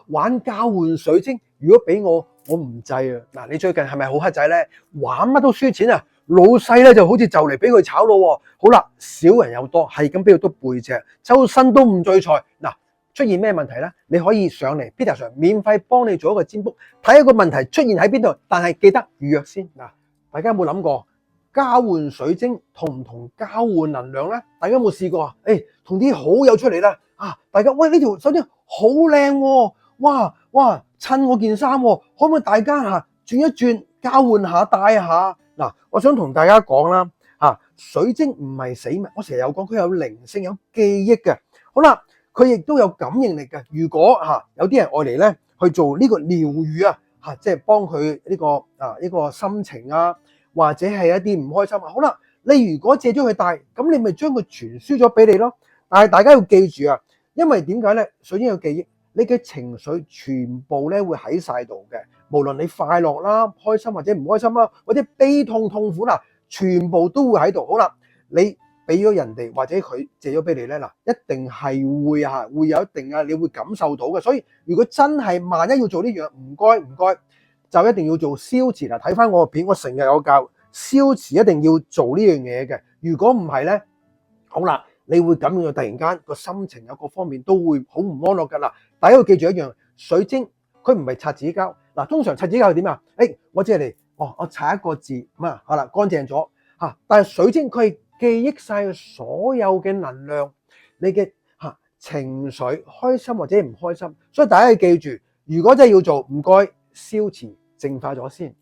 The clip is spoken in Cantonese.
玩交換水晶，如果俾我唔制啊！嗱，你最近係咪好黑仔咧？玩乜都輸錢啊！老細咧就好似就嚟俾佢炒咯喎。好啦，小人又多，係咁俾佢督背脊，周身都唔聚財。嗱，出現咩問題咧？你可以上嚟 Peter Sir免費幫你做一個占卜，睇一個問題出現喺邊度，但係記得預約先。嗱，大家有冇諗過交換水晶同唔同交換能量咧？大家有冇試過啊？同啲好友出嚟啦！大家喂，呢條水晶好靚喎，哇，襯我件衫喎，可唔可以大家轉一轉交換下戴下？嗱，我想同大家講啦，水晶唔係死物，我成日有講佢有靈性有記憶嘅。好啦，佢亦都有感應力嘅。如果有啲人愛嚟咧去做呢個療愈即係幫佢呢個心情或者係一啲唔開心好啦，你如果借咗佢戴，咁你咪將佢傳輸咗俾你咯。但係大家要記住因為點解咧？水晶有記憶，你嘅情緒全部咧會喺晒度嘅，無論你快樂啦、開心或者唔開心啦，或者悲痛痛苦全部都會喺度。好啦，你俾咗人哋或者佢借咗俾你咧，一定係會有一定你會感受到嘅。所以如果真係萬一要做呢樣，唔該，就一定要做消磁啦。睇翻我個片，我成日有教消磁，一定要做呢樣嘢嘅。如果唔係咧，好啦。你會感覺到突然間個心情有各方面都會好唔安樂㗎啦。大家要記住一樣，水晶佢唔係擦紙膠。通常擦紙膠係點啊？我只係嚟，我擦一個字好啦，乾淨咗但係水晶佢係記憶晒所有嘅能量，你嘅情緒開心或者唔開心。所以大家要記住，如果真係要做，唔該消磁淨化咗先。